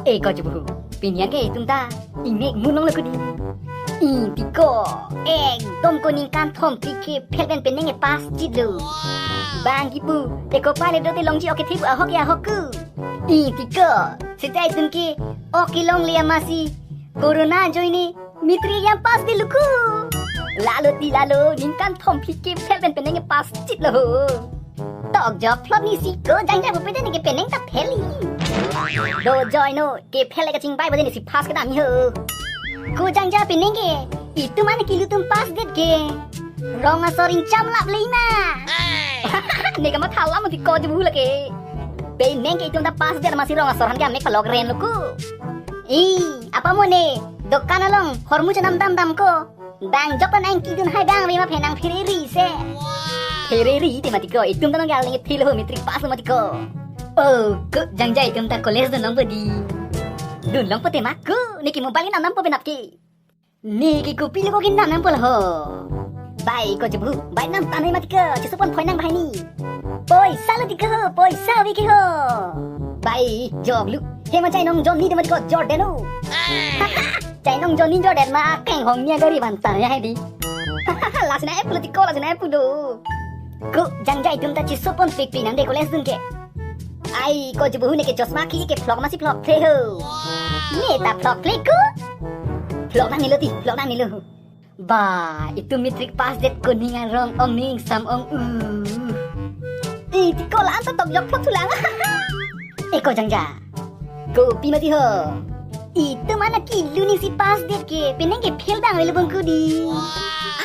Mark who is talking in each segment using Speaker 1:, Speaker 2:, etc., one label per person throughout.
Speaker 1: Eko jubu. Pinian ke tumta. Imek munong laku di. Intiko. Dom koningkan thom pike pelben penenge pas jidlu. Bang ibu. Eko pale dote longji oke tipu ahok ya hoku. Intiko. Sejai tumki. Oke long liya masih. Corona jo ini. Mitri yang pas di luku. Lalu ningkan thom pike pelben penenge pas jidlu. Tok job plot ni si ko jang bupete ni ke peneng ta pheli do joy no ke phele ka ching bai bade ni si pass ka dami ho ko jang peneng ke itu mana kilu tum pass det ke ronga soring cham lap lima ne ka ma thala ma ti ko ju la ke peneng ke itu ta pass det masih ronga soran ka mek palok ren luku apa mo ne dokan along hormu chanam dam ko bang jokan ang kidun hai bang ma phenang phiri se Fereri te matiko itum tanong galing thilo mitrik pas matiko ko jangjai itum ta college do nang bodi dun long pote makku niki mobile na nampo benapki niki ko pilo ko kin nam pol ho bai ko jebu bai nam tanai matiko chisupon phoi nang bhai ni poi salo dikho poi sawi ki ho bai joglu hema chai nong jon ni de matiko jordan o chai nong jon ni jordan ma keng hong nya gari ban ta ya di lasna apple tiko lasna apple do ko jangjai tum ta chisupon pipi nang de college dun ke ai ko jebu ne ke chosma ki ke vlog masih vlog the ho ne ta vlog play ko vlog nang nilu ba itu mitrik pas det kuningan rong ong ning sam ong ti ko la ta tok yok vlog tulang ko jangja ko pi mati ho itu mana kilu ni si pas det ke peneng ke phel bang le bang ku di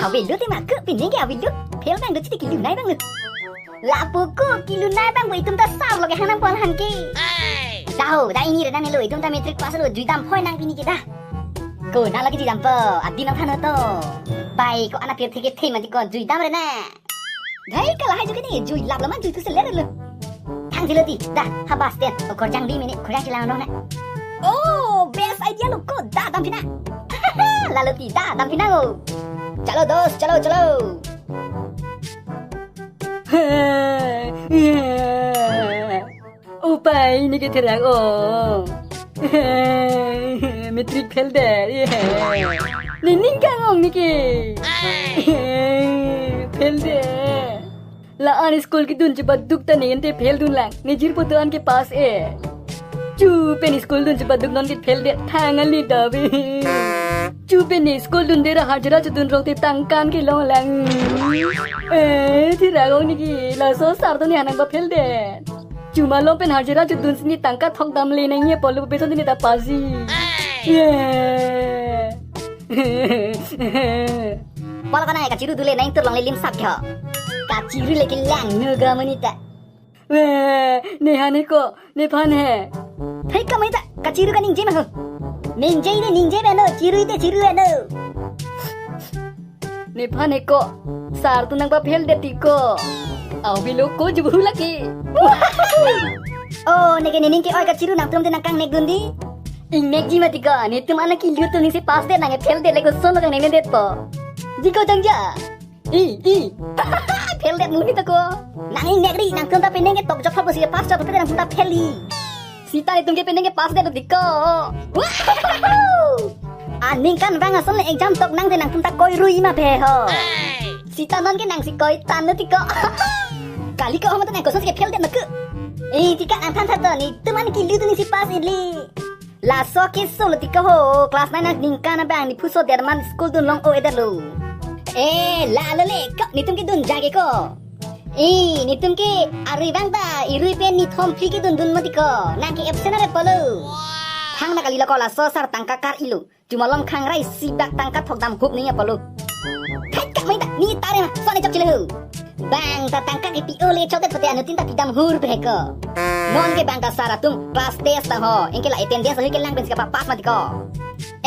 Speaker 1: awilu te mak peneng ke awilu phel bang do chiti kilu nai bang lapu ko kilu nai bang itum ta sab loge hanam pon han ki dau da ini re nang lo itum ta metrik pas lo juidam phoi nang pini ke da ko na lagi jidam po adi nang thano to bai ko anak pir theke the ma di ko juidam re na dai kala hai juke ni jui lap lama jui tu se le re thang jilo ti da ha bas ten ko jang di mini ko jang chila no na best idea lo ko da dam pina lalu ti da dam pina go chalo dos chalo Upai ni ke terang metrik fail deh ning kang ong ni ke fail deh la an school ki dun cepat duk ta nen te fail dun lang nijir putuan ke pas chu pen school dun cepat duk non ke fail deh thangal ni dawe chu pen school dun de ra hajra chu dun rong te tangkan ke long lang terang ong ni ke la so sar to ni anang ba fail deh cuma lo pen hajira judun sini tangka thok dam le nai ye polu beso ni ta pasi pala kana ka chiru dule nai tur long le lim sak kha ka chiru le ki lang nu ga mani ta ne hane ko ne phan hai thai ka mai ta ka chiru ka ning je ma ho ning je be no chiru no ne phan ko sar tu nang ba phel de ti ko au bilo ko jubu lagi nege nining ke oi ka chiru nang tum de nang kang nek gundi ing nek ji mati ka ne tum ana ki liu tu ni se pas de nang phel de le ko son nang ne de po ji ko jang ja phel de mu ni ta ko nang ing nek ri nang tum ta pe neng ke tok jok pa si pas ta pe nang tum ta pheli sita ni tum ke pe neng ke pas de di ko aning kan bang ason le exam tok nang de nang tum ta koi rui ma pe ho sita non ke nang si koi tan no ti ko kali kau hama tanah kosong sikit phel dek nak. Tika antan thata ni teman kilu tu ni si pas idli. La so ke solo tika ho kelas 9 nak ningkana bang ni puso derman school dun long o edalu. La le kak ni tum ke dun jage ko. Ni tum ke arui bang ta irui pen ni thom phi ke dun mati ko. Nang ke absent are polu. Thang na kali la ko la so sar tangka kar ilu. Cuma long khang rai si bak tangka thok dam gup ni ya polu. Thak kak mai ta ni tare ma so ni chap chilu. Bang ta tangka ke pio le chotet pate anu tinta tidam hur beko non ke bang ta sara tum class test ta ho inke la attendance ho ke lang bensi ka pass mati ko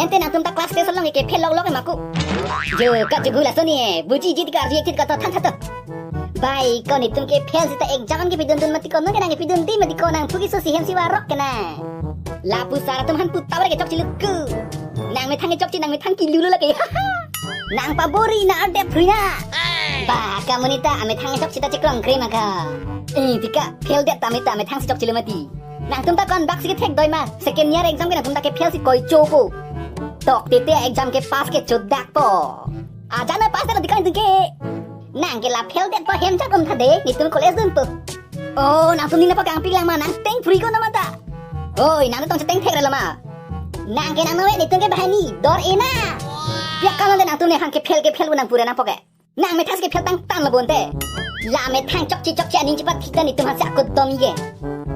Speaker 1: ente na tum ta class test long ke phel log maku jo ka jugula soni buji jit ka reacted ka ta than tha bai ko ni tum ke phel sita exam ke pidun dun mati ko no ke nang pidun di mati ko nang thugi so si hem si wa rok kana la pu sara tum han pu tawre ke chok chiluku nang me thang ke chok chi nang me thang ki lulu la ke nang pa bori na ade phina ba kamu nita ame thang chok chita chikrong krema ka tika phel de tame thang si chok chilu mati nang tum ta kon bak si thek doi ma second year exam ke nang tum ta ke fail si koi chopo tok te exam ke pass ke chodak po aja na pass na dikan ke nang ke la fail det po hem cha kom tha de ni tum college dun po oh nang tum ni na pa kang pik lang ma nang teng free ko na ma ta oi nang tong teng thek la ma nang ke nang no ni tum ke bahani dor ena pia ka nang tum ne hang ke fail nang pura na po ke nang me thas ke fail tang tan la bonte la me thang chok chi aning chi pat thita ni tum ha sa ko domi ge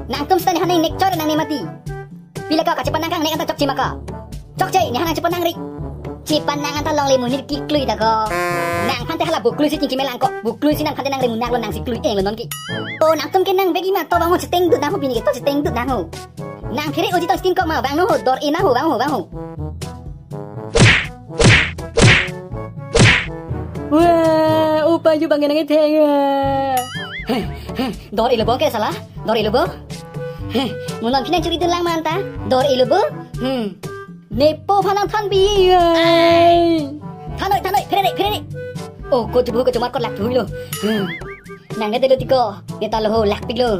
Speaker 1: nang tum sta ni hanai nek chor nang ne mati pila ka cepat nang kang nek anta chok chi maka chok chai ni hanang cepat nang ri cepat nang anta long le munir ki klui da ko nang phante hala bu klui si cing melang ko bu klui si nang phante nang le munak lo nang si klui eng lo non ki to nang tum ke nang begi ma to bang ho steng du nang ho bini ke to steng du nang ho nang khere oji to stin ko ma bang no ho dor ina ho bang ho wah upa ju bang nang theng dor ilebo ke salah dor ilebo mulan pinang curi tu lang manta dor ilebo nepo panang than bi thanoi phere oh ko tu ko cuma ko lak thui lo nang ne telo tiko ne ta lo ho lak pik lo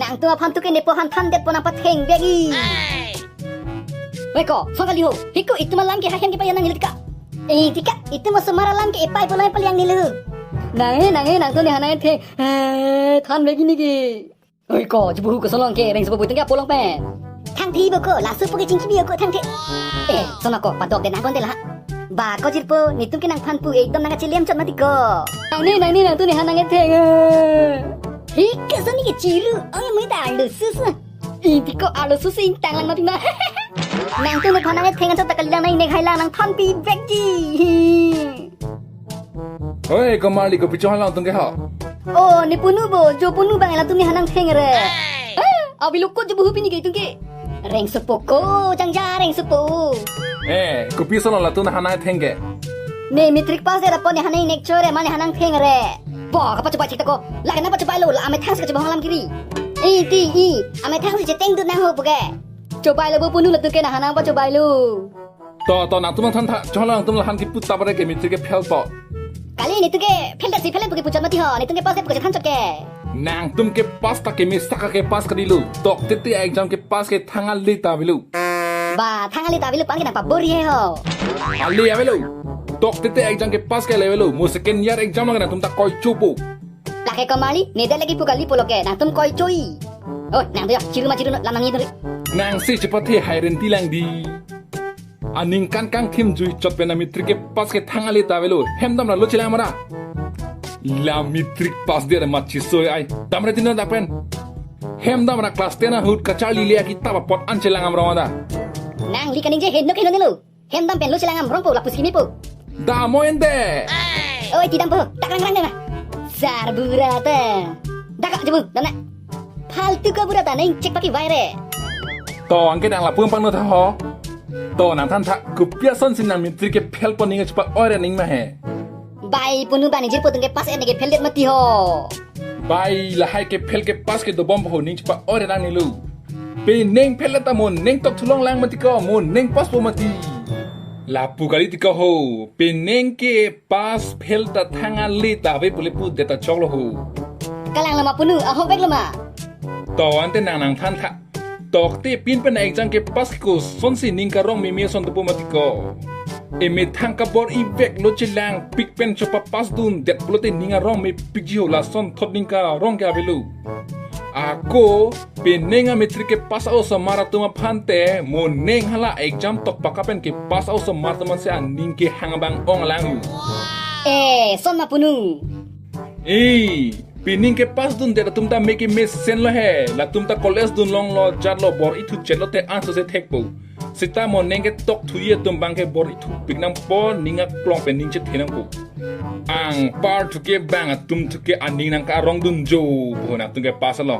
Speaker 1: nang tu phan tu ke nepo han than det pona pa theng begi wei ko sangali ho hikko ituma lang ke hahen ke payan nang tika tika ituma sumara lang ke epai pona pal yang nilu nang tu ne hanai the than begi ni ki oi ko jibu ko solong ke reng sebu tengah polong pen thang thi boko la su poke chingki bioko thang the sonako padok de nang kon de la ba ko jirpo ni tum ke nang phan pu ekdom nang chilem chot mati ko nang ni nang tu ne hanang the hi ke soni ke chiru ang mai da lu su i tiko alu su sin tang lang mati ma nang tu ne phanang the ngan chot takal lang nai ne khai lang nang phan pi bek ji
Speaker 2: oi ko mali ko pichon lang tung ke ha
Speaker 1: oh ni punu bo jo punu bang la tu ne hanang theng re abi lukko jo bu pini ke tung ke reng sepoko jangja reng sepo
Speaker 2: ko piso la tu na hanai thenge
Speaker 1: ne matric pass de rapon ne hanai nek chore mane hanang theng re bo ka pa chita ko la ka na pa lo la ame thang se ka lam kiri ame thang se teng du na ho puke cobai lo bu punu la tu ke na hanang pa cobai lo
Speaker 2: to na tu than tha cholang tum la han ki put ta bare ke mitri ke phel to
Speaker 1: kali ni tu ke phel si phel puke puchat mati ho ni tu ke pass de puke than chot ke
Speaker 2: nang tum ke pass ta ke mi saka ke pass ka dilu tok te exam ke pass ke thangal li ta bilu
Speaker 1: ba thangali ta bilu pan ke na pa bori he ho
Speaker 2: ali avelo tok te exam ke pass ke levelo mo second year exam la tum ta koi chupu
Speaker 1: la ke kamali ne de lagi pukali polo ke na tum koi choi oh nang tu chiru la nang ni tu
Speaker 2: nang si chapati hairen tilang di aning kan kang thim jui chot pe na mitri ke pass ke thangali ta velo hemdam la lo chila mara la mitrik pass de ma chisoi ai damre tin da pen hemdam ra class 10 hut kachali le ki taba pot an chelang am rawada
Speaker 1: nang li kaning je hen no ke lo hemdam pen lo chelang am rong po la puski mi po
Speaker 2: da moende
Speaker 1: oi tidam po tak rang de ma sar burata daga jebu dana faltu ka burata neng cek paki vaire
Speaker 2: to angke dang la pum pan no tha ho to nang than tha ku pia son sin nang mitrik ke phel pon ning chpa ore ning ma he
Speaker 1: bai punu bani jir potung ke pas ene ke pheldet mati ho
Speaker 2: bai la hai ke phel ke pas ke do bom ho ning chpa ore dang ni lu pe neng phel ta mon neng tok thulong lang mati ko mon neng pas po mati la pugari ti ko ho pe neng ke pas phel ta thanga li ta be pule pu de ta choklo ho
Speaker 1: kalang lama punu aho bek lama
Speaker 2: to ante nang than tha tok te pin pen exam ke pas ko son si ning ka rong mi son to pu mati ko eme thang ka bor i vek lo chilang pik pen chopa pas dun det plote ninga rong me pikjio la son thot ning ka rong ka belu ako penenga metrike pas au samara tuma phante mo neng hala exam tok pakapen ke pas au samar teman se aning ke hangbang ong langu
Speaker 1: son ma punu
Speaker 2: pining ke pas dun de tumta make me sen lo he la tumta college dun long lo jar lo bor itu chetlo te anso se thekpo sita mo nenge tok thuye tum bangke bor itu pignam po ninga klong pe ning che thenang ko ang par thuke bang tum thuke aning nang ka rong dun jo bona tunge pas lo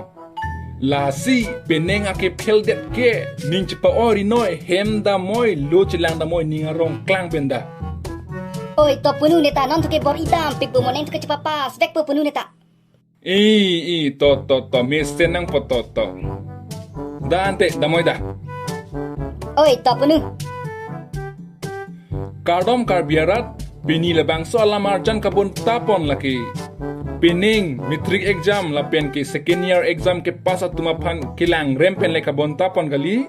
Speaker 2: la si penenga ke phel det ke ning che pa ori noi hem da moi lo chilang da moi ninga rong klang benda
Speaker 1: oi to punu neta non thuke bor idam pik bu mo neng thuke chepa pas vek po punu neta
Speaker 2: to me senang po to dante da moi da
Speaker 1: oi to punu
Speaker 2: kardom karbiarat bini lebang so alamar jan kabun tapon laki Pining matric exam la pen ke second year exam ke pas atuma phan kilang rempen le kabonta pon gali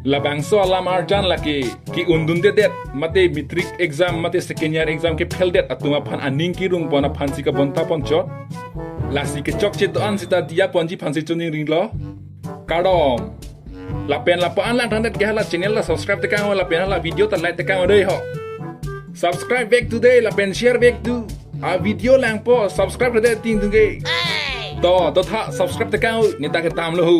Speaker 2: la bangso alam arjan la ki undun de det mate matric exam mate second year exam ke fail det atuma phan aning ki rung pon phan si kabonta pon chot la si ke chok che to an sita dia pon ji phan si chuni ring lo kadom la pen la pan la than det ke hala channel la subscribe te kang la pen la video ta like te kang dei ho subscribe back today la pen share back to a video lang po subscribe ke ting tung ke to tha subscribe te kang ni ta ke tam lo hu